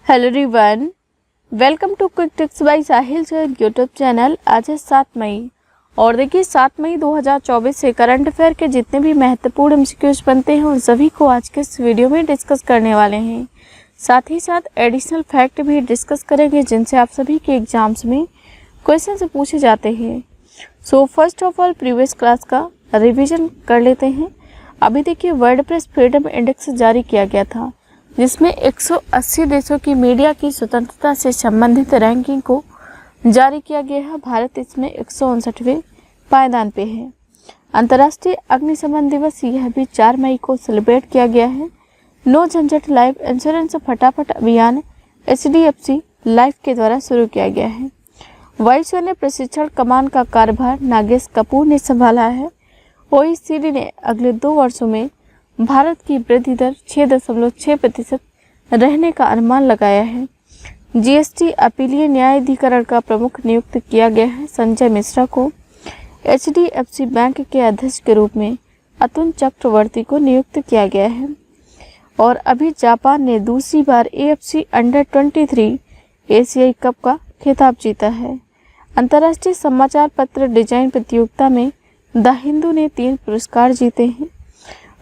Hello everyone, welcome to quick tips by Sahil sir YouTube channel. आज है 7 मई और देखिए 7 मई 2024 से करंट अफेयर के जितने भी महत्वपूर्ण एमसीक्यूज बनते हैं उन सभी को आज के इस वीडियो में डिस्कस करने वाले हैं। साथ ही साथ एडिशनल फैक्ट भी डिस्कस करेंगे जिनसे आप सभी के एग्जाम्स में क्वेश्चन पूछे जाते हैं। So first of all previous class का रिविजन कर लेते हैं। अभी देखिए वर्डप्रेस फ्रीडम इंडेक्स जारी किया गया था जिसमें 180 देशों की मीडिया की स्वतंत्रता से संबंधित रैंकिंग को जारी किया गया है। भारत इसमें 159वें पायदान पे है। अंतर्राष्ट्रीय अग्निशमन दिवस यह भी 4 मई को सेलिब्रेट किया गया है। नो झंझट लाइफ इंश्योरेंस फटाफट अभियान HDFC लाइफ के द्वारा शुरू किया गया है। वायुसेना प्रशिक्षण कमान का कार्यभार नागेश कपूर ने संभाला है। OECD ने अगले 2 वर्षों में भारत की वृद्धि दर 6.6% रहने का अनुमान लगाया है। GST अपीलीय न्यायाधिकरण का प्रमुख नियुक्त किया गया है। संजय मिश्रा को HDFC बैंक के अध्यक्ष के रूप में अतुल चक्रवर्ती को नियुक्त किया गया है। और अभी जापान ने दूसरी बार AFC अंडर-23 एशियाई कप का खिताब जीता है। अंतर्राष्ट्रीय समाचार पत्र डिजाइन प्रतियोगिता में द हिंदू ने 3 पुरस्कार जीते हैं।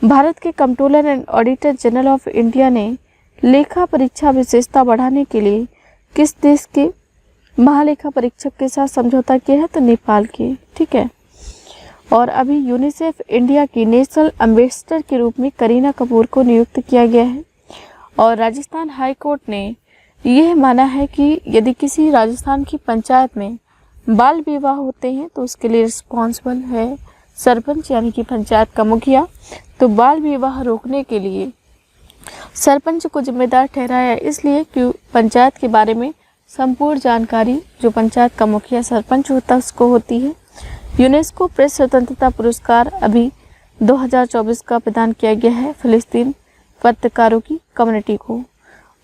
भारत के controller and auditor general of India ने लेखा परीक्षा विशेषता बढ़ाने के लिए किस देश के महालेखा परीक्षक के साथ समझौता किया है? तो नेपाल के। ठीक है। और अभी यूनिसेफ इंडिया की नेशनल एम्बेसडर के रूप में करीना कपूर को नियुक्त किया गया है। और राजस्थान हाई कोर्ट ने यह माना है कि यदि किसी राजस्थान की पंचायत में बाल विवाह होते हैं तो उसके लिए रिस्पॉन्सिबल है सरपंच यानी कि पंचायत का मुखिया। तो बाल विवाह रोकने के लिए सरपंच को जिम्मेदार ठहराया इसलिए कि पंचायत के बारे में संपूर्ण जानकारी जो पंचायत का मुखिया सरपंच होता है उसको होती है। यूनेस्को प्रेस स्वतंत्रता पुरस्कार अभी 2024 का प्रदान किया गया है फिलिस्तीन पत्रकारों की कम्युनिटी को।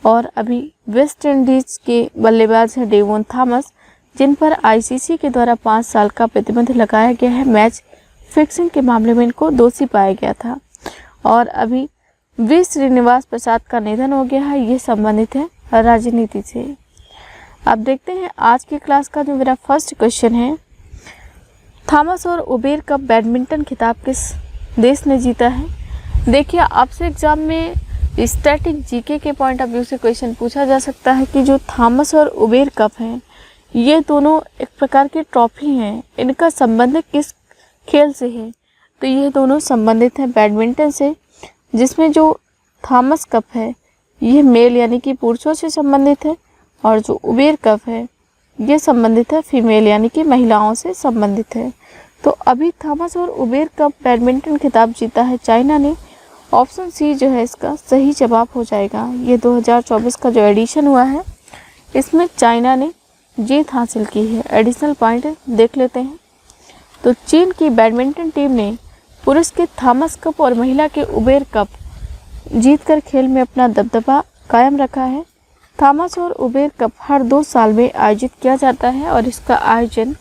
और अभी वेस्ट इंडीज के बल्लेबाज हैं डेवोन थॉमस जिन पर ICC के द्वारा 5 साल का प्रतिबंध लगाया गया है। मैच फिक्सिंग के मामले में इनको दोषी पाया गया था। और अभी V श्रीनिवास प्रसाद का निधन हो गया है। ये संबंधित है राजनीति से। अब देखते हैं आज की क्लास का जो मेरा फर्स्ट क्वेश्चन है, थॉमस और उबेर कप बैडमिंटन खिताब किस देश ने जीता है? देखिए आपसे एग्जाम में स्टैटिक GK के पॉइंट ऑफ व्यू से क्वेश्चन पूछा जा सकता है कि जो थॉमस और उबेर कप हैं ये दोनों एक प्रकार की ट्रॉफी हैं, इनका संबंध किस खेल से है? तो ये दोनों संबंधित हैं बैडमिंटन से, जिसमें जो थॉमस कप है ये मेल यानी कि पुरुषों से संबंधित है और जो उबेर कप है ये संबंधित है फीमेल यानी कि महिलाओं से संबंधित है। तो अभी थॉमस और उबेर कप बैडमिंटन खिताब जीता है चाइना ने। ऑप्शन सी जो है इसका सही जवाब हो जाएगा। ये 2024 का जो एडिशन हुआ है इसमें चाइना ने जीत हासिल की है। एडिशनल पॉइंट देख लेते हैं। तो चीन की बैडमिंटन टीम ने पुरुष के थॉमस कप और महिला के उबेर कप जीतकर खेल में अपना दबदबा कायम रखा है। थॉमस और उबेर कप हर 2 साल में आयोजित किया जाता है और इसका आयोजन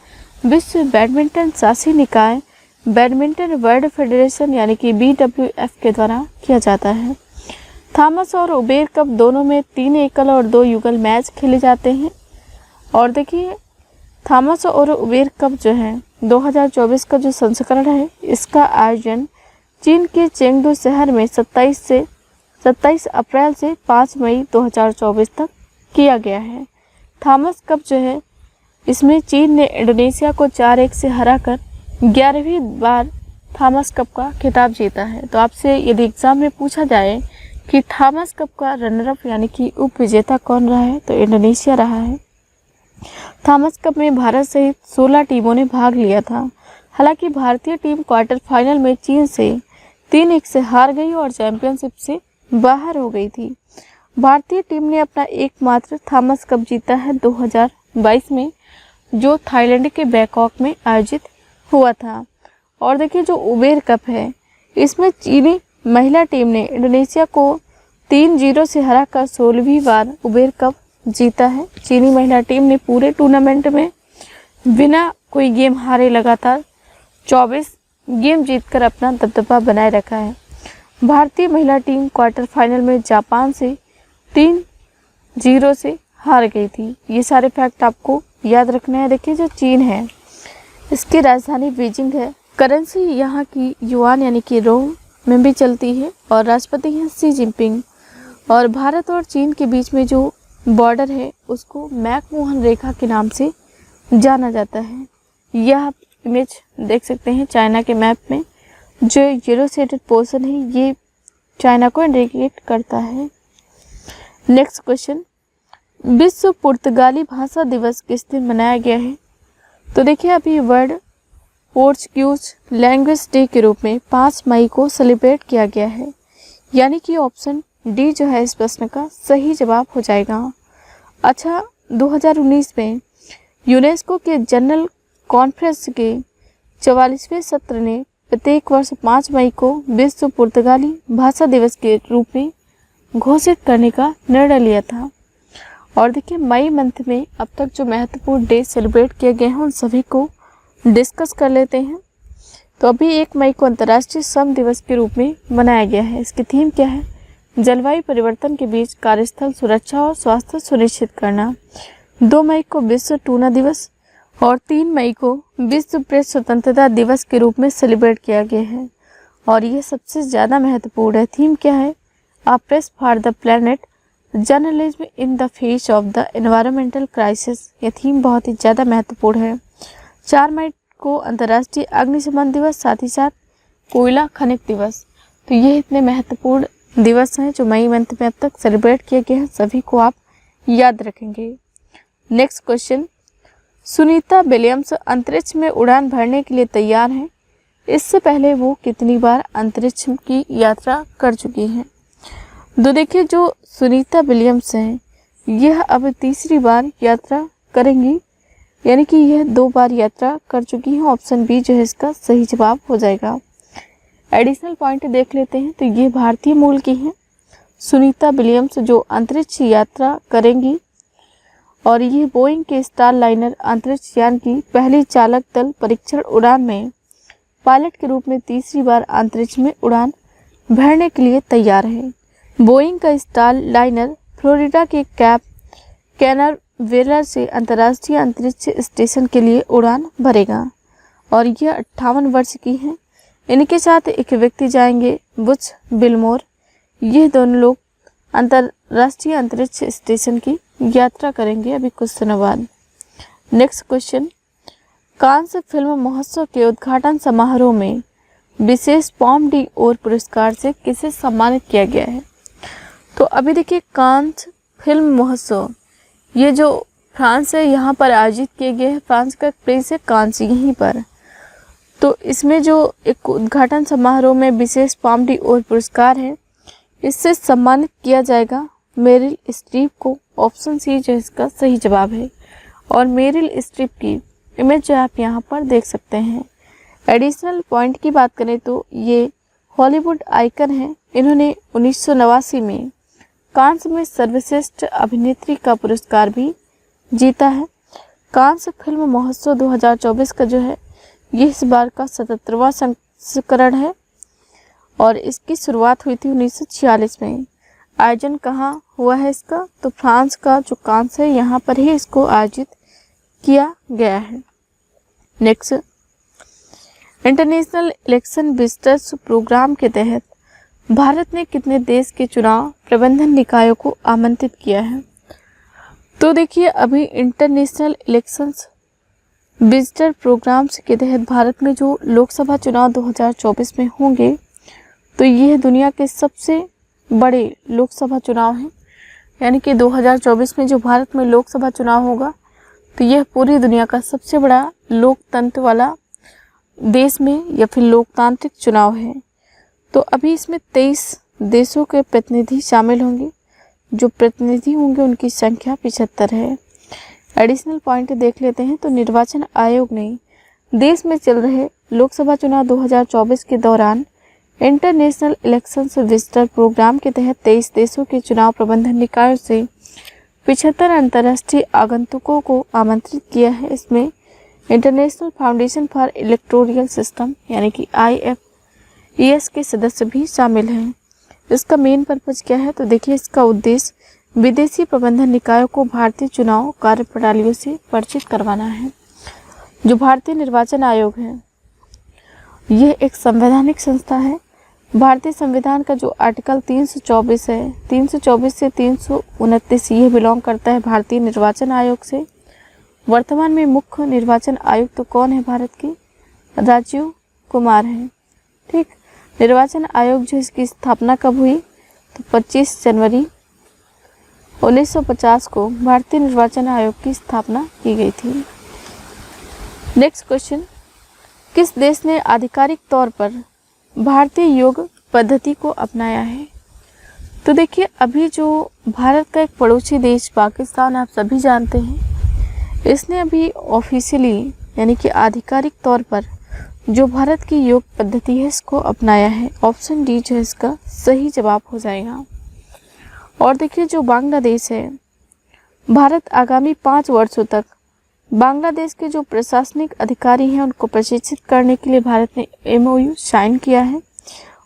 विश्व बैडमिंटन शासी निकाय बैडमिंटन वर्ल्ड फेडरेशन यानी कि BWF के द्वारा किया जाता है। थॉमस और उबेर कप दोनों में 3 एकल और 2 युगल मैच खेले जाते हैं। और देखिए थॉमस और उबेर कप जो है 2024 का जो संस्करण है इसका आयोजन चीन के चेंगडू शहर में 27 अप्रैल से 5 मई 2024 तक किया गया है। थॉमस कप जो है इसमें चीन ने इंडोनेशिया को 4-1 से हराकर 11वीं बार थॉमस कप का खिताब जीता है। तो आपसे यदि एग्जाम में पूछा जाए कि थॉमस कप का रनर अप यानी कि उप विजेता कौन रहा है, तो इंडोनेशिया रहा है। थॉमस कप में भारत सहित 16 टीमों ने भाग लिया था। हालांकि भारतीय टीम क्वार्टर फाइनल में चीन से 3-1 से हार गई और चैंपियनशिप से बाहर हो गई थी। भारतीय टीम ने अपना एकमात्र थॉमस कप जीता है 2022 में जो थाईलैंड के बैंकॉक में आयोजित हुआ था। और देखिए जो उबेर कप है इसमें चीनी महिला टीम ने इंडोनेशिया को 3-0 से हराकर 16वीं बार उबेर कप जीता है। चीनी महिला टीम ने पूरे टूर्नामेंट में बिना कोई गेम हारे लगातार 24 गेम जीतकर अपना दबदबा बनाए रखा है। भारतीय महिला टीम क्वार्टर फाइनल में जापान से 3 0 से हार गई थी। ये सारे फैक्ट आपको याद रखने हैं। देखिए जो चीन है इसकी राजधानी बीजिंग है। करेंसी यहाँ की युआन यानी कि रोम में भी चलती है और राष्ट्रपति हैं शी जिनपिंग। और भारत और चीन के बीच में जो बॉर्डर है उसको मैकमोहन रेखा के नाम से जाना जाता है। यह आप इमेज देख सकते हैं चाइना के मैप में। जो येलो शेडेड पोर्शन है ये चाइना को इंडिकेट करता है। नेक्स्ट क्वेश्चन, विश्व पुर्तगाली भाषा दिवस किस दिन मनाया गया है? तो देखिए अभी वर्ल्ड पोर्चुगीज लैंग्वेज डे के रूप में 5 मई को सेलिब्रेट किया गया है। यानी कि ऑप्शन डी जो है इस प्रश्न का सही जवाब हो जाएगा। अच्छा, 2019 में यूनेस्को के जनरल कॉन्फ्रेंस के 44वें सत्र ने प्रत्येक वर्ष 5 मई को विश्व पुर्तगाली भाषा दिवस के रूप में घोषित करने का निर्णय लिया था। और देखिए मई मंथ में अब तक जो महत्वपूर्ण डे सेलिब्रेट किए गए हैं उन सभी को डिस्कस कर लेते हैं। तो अभी 1 मई को अंतर्राष्ट्रीय श्रम दिवस के रूप में मनाया गया है। इसकी थीम क्या है? जलवायु परिवर्तन के बीच कार्यस्थल सुरक्षा और स्वास्थ्य सुनिश्चित करना। 2 मई को विश्व टूना दिवस और 3 मई को विश्व प्रेस स्वतंत्रता दिवस के रूप में सेलिब्रेट किया गया है। और ये सबसे ज़्यादा महत्वपूर्ण है। थीम क्या है? A press for the planet, journalism in the face of the environmental crisis. यह थीम बहुत ही ज़्यादा महत्वपूर्ण है। 4 मई को अंतर्राष्ट्रीय अग्निशमन दिवस, साथ ही साथ कोयला खनिक दिवस। तो ये इतने महत्वपूर्ण दिवस हैं जो मई मंथ में अब तक सेलिब्रेट किए गए हैं। सभी को आप याद रखेंगे। नेक्स्ट क्वेश्चन, सुनीता विलियम्स अंतरिक्ष में उड़ान भरने के लिए तैयार हैं। इससे पहले वो कितनी बार अंतरिक्ष की यात्रा कर चुकी हैं? तो देखिए जो सुनीता विलियम्स हैं यह अब तीसरी बार यात्रा करेंगी। यानी कि यह 2 बार यात्रा कर चुकी हैं। ऑप्शन बी जो है इसका सही जवाब हो जाएगा। एडिशनल पॉइंट देख लेते हैं। तो ये भारतीय मूल की हैं सुनीता विलियम्स जो अंतरिक्ष यात्रा करेंगी। और ये बोइंग के स्टार लाइनर अंतरिक्ष यान की पहली चालक दल परीक्षण उड़ान में पायलट के रूप में तीसरी बार अंतरिक्ष में उड़ान भरने के लिए तैयार है। बोइंग का स्टार लाइनर फ्लोरिडा के कैप कैनावेरल से अंतर्राष्ट्रीय अंतरिक्ष स्टेशन के लिए उड़ान भरेगा। और यह 58 वर्ष की हैं। इनके साथ एक व्यक्ति जाएंगे, बुच विल्मोर। ये दोनों लोग अंतर्राष्ट्रीय अंतरिक्ष स्टेशन की यात्रा करेंगे अभी कुछ दिनों बाद। नेक्स्ट क्वेश्चन, कांस फिल्म महोत्सव के उद्घाटन समारोह में विशेष पॉम डी ओर पुरस्कार से किसे सम्मानित किया गया है? तो अभी देखिए कांस फिल्म महोत्सव ये जो फ्रांस है यहाँ पर आयोजित किए गए हैं। फ्रांस का प्लेस है कांस यहीं पर। तो इसमें जो एक उद्घाटन समारोह में विशेष पॉम डी ओर पुरस्कार है इससे सम्मानित किया जाएगा मेरिल स्ट्रीप को। ऑप्शन सी जो इसका सही जवाब है। और मेरिल स्ट्रीप की इमेज जो आप यहाँ पर देख सकते हैं। एडिशनल पॉइंट की बात करें तो ये हॉलीवुड आइकन है। इन्होंने 1989 में कांस में सर्वश्रेष्ठ अभिनेत्री का पुरस्कार भी जीता है। कांस फिल्म महोत्सव 2024 का जो है ये इस बार का 77वां संस्करण है। और इसकी शुरुआत हुई थी 1946 में। आयोजन कहाँ हुआ है इसका? तो फ्रांस का जो कांस है यहाँ पर ही इसको आयोजित किया गया है। Next, international election visitors program के तहत भारत ने कितने देश के चुनाव प्रबंधन निकायों को आमंत्रित किया है? तो देखिए अभी इंटरनेशनल इलेक्शंस विजिटर प्रोग्राम्स के तहत भारत में जो लोकसभा चुनाव 2024 में होंगे तो यह दुनिया के सबसे बड़े लोकसभा चुनाव हैं। यानी कि 2024 में जो भारत में लोकसभा चुनाव होगा तो यह पूरी दुनिया का सबसे बड़ा लोकतंत्र वाला देश में या फिर लोकतांत्रिक चुनाव है। तो अभी इसमें 23 देशों के प्रतिनिधि शामिल होंगे। जो प्रतिनिधि होंगे उनकी संख्या 75 है। एडिशनल पॉइंट देख लेते हैं। तो निर्वाचन आयोग ने देश में चल रहे लोकसभा चुनाव 2024 के दौरान इंटरनेशनल इलेक्शंस विजिटर प्रोग्राम के तहत 23 देशों के चुनाव प्रबंधन निकायों से 75 अंतर्राष्ट्रीय आगंतुकों को आमंत्रित किया है। इसमें international foundation for electoral system यानी कि IFES के सदस्य भी शामिल हैं। इसका मेन पर्पज़ क्या है? तो देखिए इसका उद्देश्य विदेशी प्रबंधन निकायों को भारतीय चुनाव कार्यप्रणालियों से परिचित करवाना है। जो भारतीय निर्वाचन आयोग है यह एक संवैधानिक संस्था है। भारतीय संविधान का जो आर्टिकल 324 है, 324 से 329 यह बिलोंग करता है भारतीय निर्वाचन आयोग से। वर्तमान में मुख्य निर्वाचन आयुक्त तो कौन है भारत की? राजीव कुमार है। ठीक, निर्वाचन आयोग जो इसकी स्थापना कब हुई? तो 25 जनवरी 1950 को भारतीय निर्वाचन आयोग की स्थापना की गई थी। नेक्स्ट क्वेश्चन, किस देश ने आधिकारिक तौर पर भारतीय योग पद्धति को अपनाया है? तो देखिए, अभी जो भारत का एक पड़ोसी देश पाकिस्तान आप सभी जानते हैं, इसने अभी ऑफिशियली यानी कि आधिकारिक तौर पर जो भारत की योग पद्धति है इसको अपनाया है। ऑप्शन डी जो है इसका सही जवाब हो जाएगा। और देखिए, जो बांग्लादेश है, भारत आगामी 5 वर्षों तक बांग्लादेश के जो प्रशासनिक अधिकारी हैं उनको प्रशिक्षित करने के लिए भारत ने MOU साइन किया है।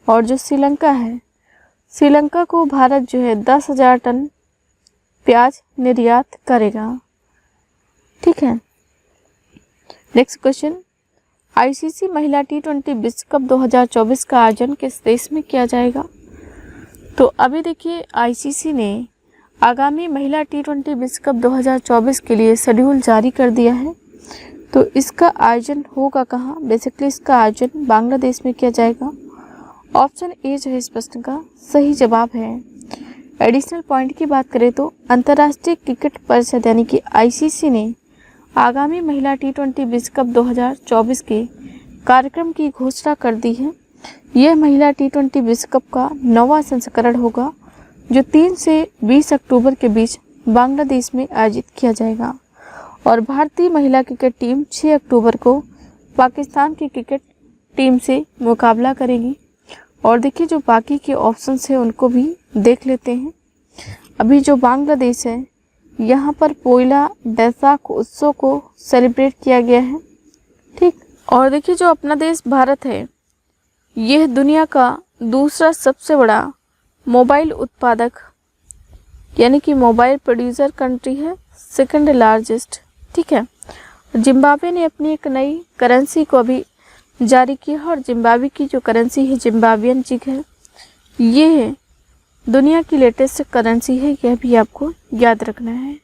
और जो श्रीलंका है, श्रीलंका को भारत जो है 10,000 टन प्याज निर्यात करेगा। ठीक है। नेक्स्ट क्वेश्चन, ICC महिला T20 विश्व कप 2024 का आयोजन किस देश में किया जाएगा? तो अभी देखिए, ICC ने आगामी महिला T20 विश्व कप 2024 के लिए शेड्यूल जारी कर दिया है। तो इसका आयोजन होगा कहाँ? बेसिकली इसका आयोजन बांग्लादेश में किया जाएगा। ऑप्शन ए जो है इस प्रश्न का सही जवाब है। एडिशनल पॉइंट की बात करें तो अंतर्राष्ट्रीय क्रिकेट परिषद यानी कि ICC ने आगामी महिला T20 विश्व कप 2024 के कार्यक्रम की घोषणा कर दी है। यह महिला T20 विश्व कप का 9वां संस्करण होगा जो 3 से 20 अक्टूबर के बीच बांग्लादेश में आयोजित किया जाएगा। और भारतीय महिला क्रिकेट टीम 6 अक्टूबर को पाकिस्तान की क्रिकेट टीम से मुकाबला करेगी। और देखिए, जो बाकी के ऑप्शंस हैं उनको भी देख लेते हैं। अभी जो बांग्लादेश है यहाँ पर पोइला बैसाख उत्सव को सेलिब्रेट किया गया है। ठीक, और देखिए, जो अपना देश भारत है यह दुनिया का दूसरा सबसे बड़ा मोबाइल उत्पादक यानी कि मोबाइल प्रोड्यूसर कंट्री है, सेकंड लार्जेस्ट। ठीक है। जिम्बाब्वे ने अपनी एक नई करेंसी को अभी जारी किया है और जिम्बाब्वे की जो करेंसी है जिम्बाब्वियन चिग है। ये दुनिया की लेटेस्ट करेंसी है, यह भी आपको याद रखना है।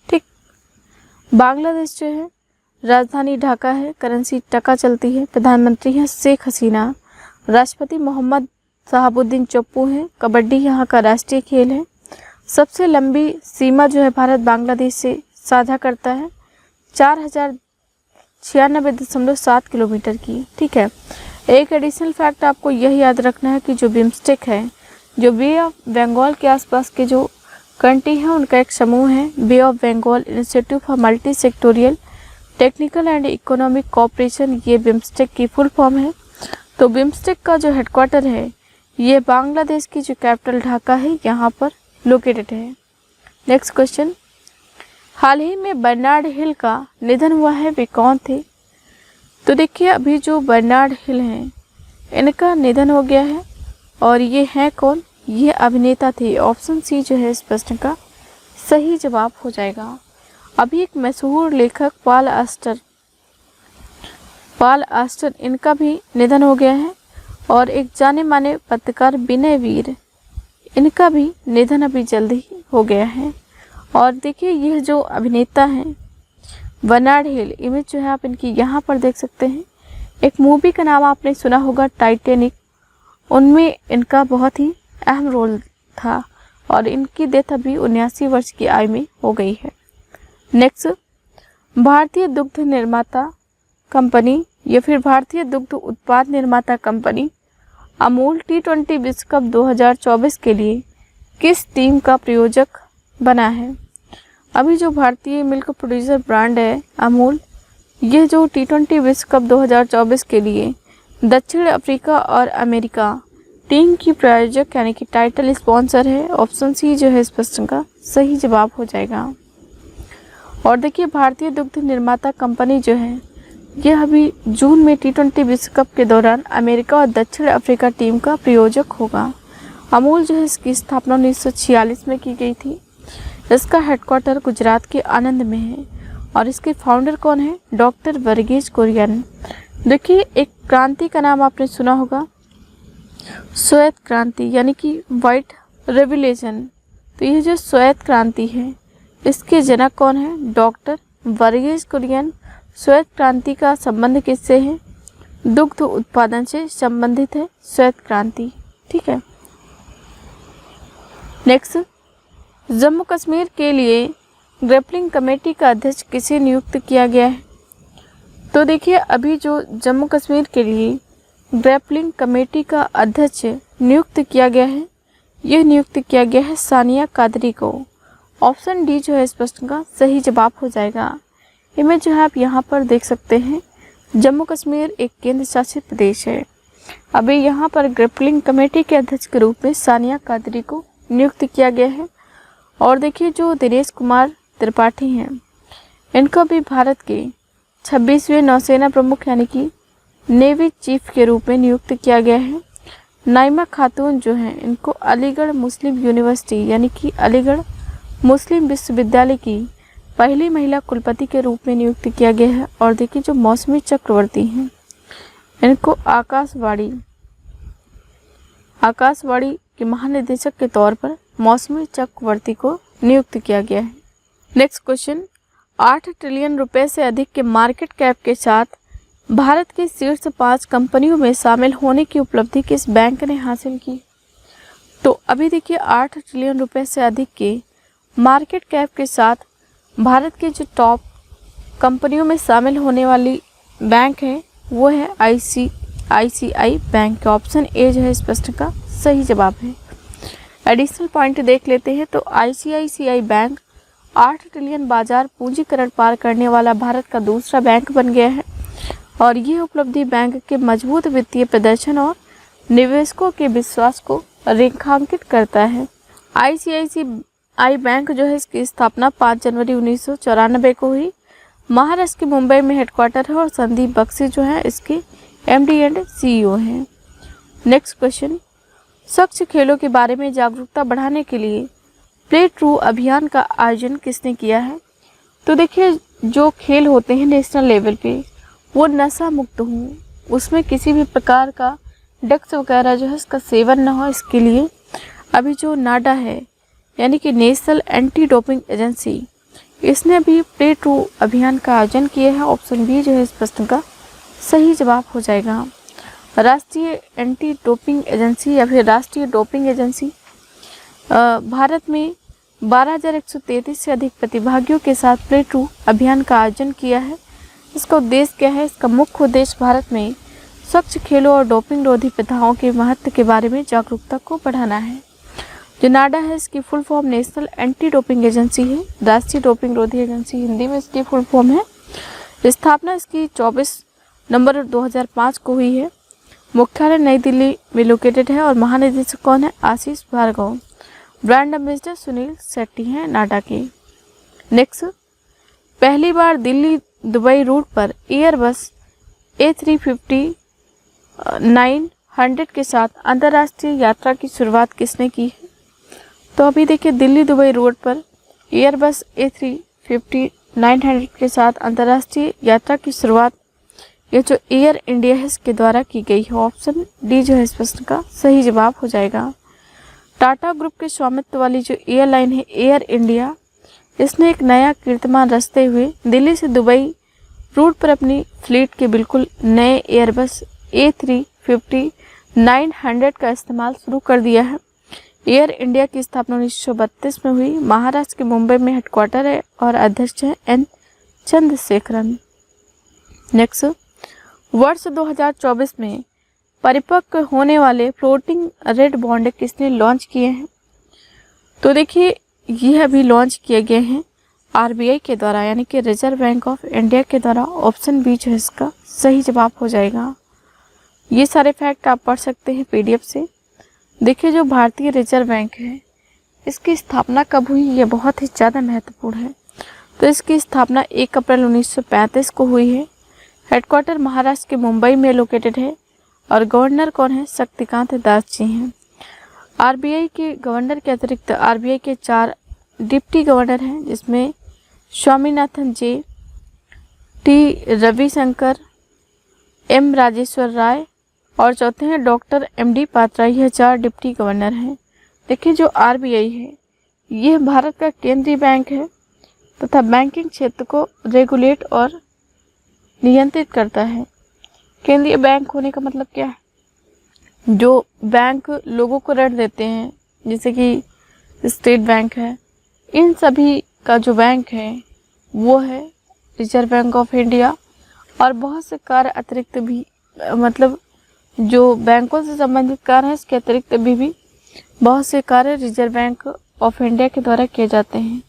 ठीक, बांग्लादेश जो है राजधानी ढाका है, करेंसी टका चलती है, प्रधानमंत्री हैं शेख हसीना, राष्ट्रपति मोहम्मद शहाबुद्दीन चप्पू हैं, कबड्डी यहाँ का राष्ट्रीय खेल है। सबसे लंबी सीमा जो है भारत बांग्लादेश से साझा करता है 4096.7 किलोमीटर की। ठीक है। एक एडिशनल फैक्ट आपको यह याद रखना है कि जो बिम्स्टेक है, जो बे ऑफ बंगाल के आसपास के जो कंट्री हैं उनका एक समूह है, Bay of Bengal Institute for Multi Sectoral Technical and Economic Cooperation, ये बिम्स्टेक की फुल फॉर्म है। तो बिम्स्टेक का जो हेडक्वार्टर है ये बांग्लादेश की जो कैपिटल ढाका है यहाँ पर लोकेटेड है। नेक्स्ट क्वेश्चन, हाल ही में बर्नार्ड हिल का निधन हुआ है, वे कौन थे? तो देखिए, अभी जो बर्नार्ड हिल हैं इनका निधन हो गया है। और ये हैं कौन? ये अभिनेता थे। ऑप्शन सी जो है इस प्रश्न का सही जवाब हो जाएगा। अभी एक मशहूर लेखक पॉल आस्टर इनका भी निधन हो गया है। और एक जाने माने पत्रकार विनय वीर, इनका भी निधन अभी जल्द ही हो गया है। और देखिए, यह जो अभिनेता हैं बर्नार्ड हिल, इमेज जो है आप इनकी यहाँ पर देख सकते हैं। एक मूवी का नाम आपने सुना होगा टाइटैनिक, उनमें इनका बहुत ही अहम रोल था। और इनकी डेथ अभी 79 वर्ष की आयु में हो गई है। नेक्स्ट, भारतीय दुग्ध निर्माता कंपनी या फिर भारतीय दुग्ध उत्पाद निर्माता कंपनी अमूल T20 विश्व कप 2024 के लिए किस टीम का प्रायोजक बना है? अभी जो भारतीय मिल्क प्रोड्यूसर ब्रांड है अमूल, यह जो T20 विश्व कप 2024 के लिए दक्षिण अफ्रीका और अमेरिका टीम की प्रायोजक यानी कि टाइटल स्पॉन्सर है। ऑप्शन सी जो है इस प्रश्न का सही जवाब हो जाएगा। और देखिए, भारतीय दुग्ध निर्माता कंपनी जो है यह अभी जून में T20 विश्व कप के दौरान अमेरिका और दक्षिण अफ्रीका टीम का प्रायोजक होगा। अमूल जो है इसकी स्थापना 1946 में की गई थी। इसका हेडक्वार्टर गुजरात के आनंद में है और इसके फाउंडर कौन है? डॉक्टर वर्गीज कुरियन। देखिए, एक क्रांति का नाम आपने सुना होगा, श्वेत क्रांति यानी कि व्हाइट रेवोल्यूशन। तो ये जो श्वेत क्रांति है इसके जनक कौन है? डॉक्टर वर्गीज कुरियन। श्वेत क्रांति का संबंध किससे है? दुग्ध उत्पादन से संबंधित है श्वेत क्रांति। ठीक है। नेक्स्ट, जम्मू कश्मीर के लिए ग्रैपलिंग कमेटी का अध्यक्ष किसे नियुक्त किया गया है? तो देखिए, अभी जो जम्मू कश्मीर के लिए ग्रैपलिंग कमेटी का अध्यक्ष नियुक्त किया गया है, यह नियुक्त किया गया है सानिया कादरी को। ऑप्शन डी जो है इस प्रश्न का सही जवाब हो जाएगा। इमेज जो है आप यहाँ पर देख सकते हैं। जम्मू कश्मीर एक केंद्र शासित प्रदेश है। अभी यहाँ पर ग्रैपलिंग कमेटी के अध्यक्ष के रूप में सानिया कादरी को नियुक्त किया गया है। और देखिए, जो दिनेश कुमार त्रिपाठी हैं, इनको भी भारत के 26वें नौसेना प्रमुख यानी कि नेवी चीफ के रूप में नियुक्त किया गया है। नाइमा खातून जो हैं, इनको अलीगढ़ मुस्लिम यूनिवर्सिटी यानी कि अलीगढ़ मुस्लिम विश्वविद्यालय की पहली महिला कुलपति के रूप में नियुक्त किया गया है। और देखिए, जो मौसमी चक्रवर्ती हैं, इनको आकाशवाणी के महानिदेशक के तौर पर मौसमी चक्रवर्ती को नियुक्त किया गया है। नेक्स्ट क्वेश्चन, 8 ट्रिलियन रुपए से अधिक के मार्केट कैप के साथ भारत की शीर्ष 5 कंपनियों में शामिल होने की उपलब्धि किस बैंक ने हासिल की? तो अभी देखिए, 8 ट्रिलियन रुपए से अधिक के मार्केट कैप के साथ भारत के जो टॉप कंपनियों में शामिल होने वाली बैंक है वो है ICICI बैंक। ऑप्शन ए जो है इस प्रश्न का सही जवाब है। एडिशनल पॉइंट देख लेते हैं तो ICICI बैंक 8 ट्रिलियन बाजार पूंजीकरण पार करने वाला भारत का दूसरा बैंक बन गया है। और ये उपलब्धि बैंक के मजबूत वित्तीय प्रदर्शन और निवेशकों के विश्वास को रेखांकित करता है। ICICI बैंक जो है इसकी स्थापना 5 जनवरी 1994 को हुई। महाराष्ट्र के मुंबई में हेडक्वार्टर है और संदीप बख्शी जो है इसके MD एंड CEO हैं। नेक्स्ट क्वेश्चन, स्वच्छ खेलों के बारे में जागरूकता बढ़ाने के लिए प्ले ट्रू अभियान का आयोजन किसने किया है? तो देखिए, जो खेल होते हैं नेशनल लेवल पे वो नशा मुक्त हो, उसमें किसी भी प्रकार का ड्रग्स वगैरह जो है इसका सेवन न हो, इसके लिए अभी जो नाडा है यानी कि नेशनल एंटी डोपिंग एजेंसी, इसने भी प्ले ट्रू अभियान का आयोजन किया है। ऑप्शन बी जो है इस प्रश्न का सही जवाब हो जाएगा। राष्ट्रीय एंटी डोपिंग एजेंसी या फिर राष्ट्रीय डोपिंग एजेंसी भारत में 12,133 से अधिक प्रतिभागियों के साथ प्ले ट्रू अभियान का आयोजन किया है। इसका उद्देश्य क्या है? इसका मुख्य उद्देश्य भारत में स्वच्छ खेलों और डोपिंग रोधी प्रथाओं के महत्व के बारे में जागरूकता को बढ़ाना है। जो नाडा है इसकी full form national anti doping agency है, राष्ट्रीय डोपिंग रोधी एजेंसी हिंदी में इसकी फुल फॉर्म है। स्थापना इसकी 24 नवंबर 2005 को हुई है। मुख्यालय नई दिल्ली में लोकेटेड है और महानिदेशक कौन है? आशीष भार्गव। ब्रांड एम्बेसडर सुनील शेट्टी हैं नाडा के। नेक्स्ट, पहली बार दिल्ली दुबई रूट पर एयरबस A350-900 के साथ अंतर्राष्ट्रीय यात्रा की शुरुआत किसने की है? तो अभी देखिए, दिल्ली दुबई रूट पर एयरबस A350-900 के साथ अंतर्राष्ट्रीय यात्रा की शुरुआत ये जो एयर इंडिया है इसके द्वारा की गई है। ऑप्शन डी जो है इस प्रश्न का सही जवाब हो जाएगा। टाटा ग्रुप के स्वामित्व वाली जो एयरलाइन है एयर इंडिया, इसने एक नया कीर्तिमान रचते हुए दिल्ली से दुबई रूट पर अपनी फ्लीट के बिल्कुल नए एयरबस A350-900 का इस्तेमाल शुरू कर दिया है। एयर इंडिया की स्थापना 1932 में हुई। महाराष्ट्र के मुंबई में हेडक्वार्टर है और अध्यक्ष है N चंद्रशेखरन। नेक्स्ट, वर्ष 2024 में परिपक्व होने वाले फ्लोटिंग रेट बॉन्ड किसने लॉन्च किए हैं? तो देखिए, यह अभी लॉन्च किए गए हैं RBI के द्वारा यानी कि रिजर्व बैंक ऑफ इंडिया के द्वारा। ऑप्शन बी जो है इसका सही जवाब हो जाएगा। ये सारे फैक्ट आप पढ़ सकते हैं PDF से। देखिए, जो भारतीय रिजर्व बैंक है इसकी स्थापना कब हुई, ये बहुत ही ज़्यादा महत्वपूर्ण है। तो इसकी स्थापना 1 अप्रैल 1935 को हुई है। हेडक्वार्टर महाराष्ट्र के मुंबई में लोकेटेड है और गवर्नर कौन है? शक्तिकांत दास जी हैं। RBI के गवर्नर के अतिरिक्त RBI के 4 डिप्टी गवर्नर हैं जिसमें स्वामीनाथन जे, टी रविशंकर, एम राजेश्वर राय और चौथे हैं डॉक्टर एमडी पात्रा। यह 4 डिप्टी गवर्नर हैं। देखिए जो आरबीआई है यह भारत का केंद्रीय बैंक है तथा बैंकिंग क्षेत्र को रेगुलेट और नियंत्रित करता है। केंद्रीय बैंक होने का मतलब क्या है? जो बैंक लोगों को ऋण देते हैं जैसे कि स्टेट बैंक है, इन सभी का जो बैंक है वो है रिजर्व बैंक ऑफ इंडिया। और बहुत से कार्य अतिरिक्त भी मतलब जो बैंकों से संबंधित कार्य हैं इसके अतिरिक्त भी बहुत से कार्य रिजर्व बैंक ऑफ इंडिया के द्वारा किए जाते हैं,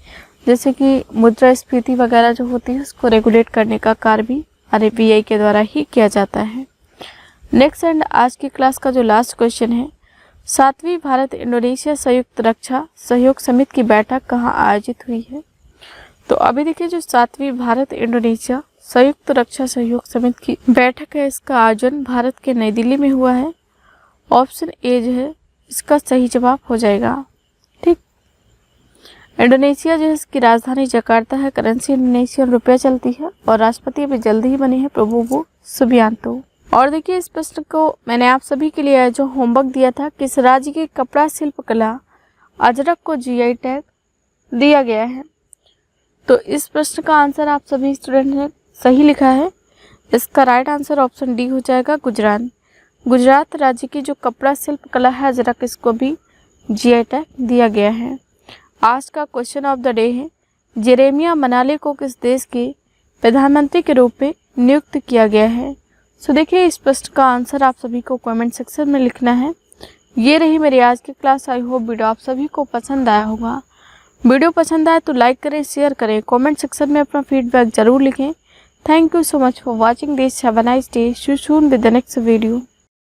जैसे कि मुद्रास्फीति वगैरह जो होती है उसको रेगुलेट करने का कार्य भी आरबीआई के द्वारा ही किया जाता है। नेक्स्ट एंड आज की क्लास का जो लास्ट क्वेश्चन है, 7वीं भारत इंडोनेशिया संयुक्त रक्षा सहयोग समिति की बैठक कहाँ आयोजित हुई है? तो अभी देखिए जो 7वीं भारत इंडोनेशिया संयुक्त रक्षा सहयोग समिति की बैठक है इसका आयोजन भारत के नई दिल्ली में हुआ है। ऑप्शन ए जो है इसका सही जवाब हो जाएगा। ठीक, इंडोनेशिया जो है इसकी राजधानी जकार्ता है, करेंसी इंडोनेशियन रुपया चलती है और राष्ट्रपति अभी जल्दी ही बने हैं प्रबोवो सुबियांतो। और देखिए इस प्रश्न को मैंने आप सभी के लिए जो होमवर्क दिया था, किस राज्य की कपड़ा शिल्प कला अजरक को जीआई टैग दिया गया है? तो इस प्रश्न का आंसर आप सभी स्टूडेंट ने सही लिखा है। इसका राइट आंसर ऑप्शन डी हो जाएगा, गुजरात। गुजरात राज्य की जो कपड़ा शिल्प कला है अजरक, इसको भी जीआई टैग दिया गया है। आज का क्वेश्चन ऑफ द डे है, जेरेमिया मनाले को किस देश के प्रधानमंत्री के रूप में नियुक्त किया गया है? सो देखिए इस प्रश्न का आंसर आप सभी को कमेंट सेक्शन में लिखना है। ये रही मेरी आज की क्लास। आई होप वीडियो आप सभी को पसंद आया होगा। वीडियो पसंद आए तो लाइक करें, शेयर करें, कमेंट सेक्शन में अपना फीडबैक जरूर लिखें। Thank you so much for watching this. Have a nice day. See you soon with the next video.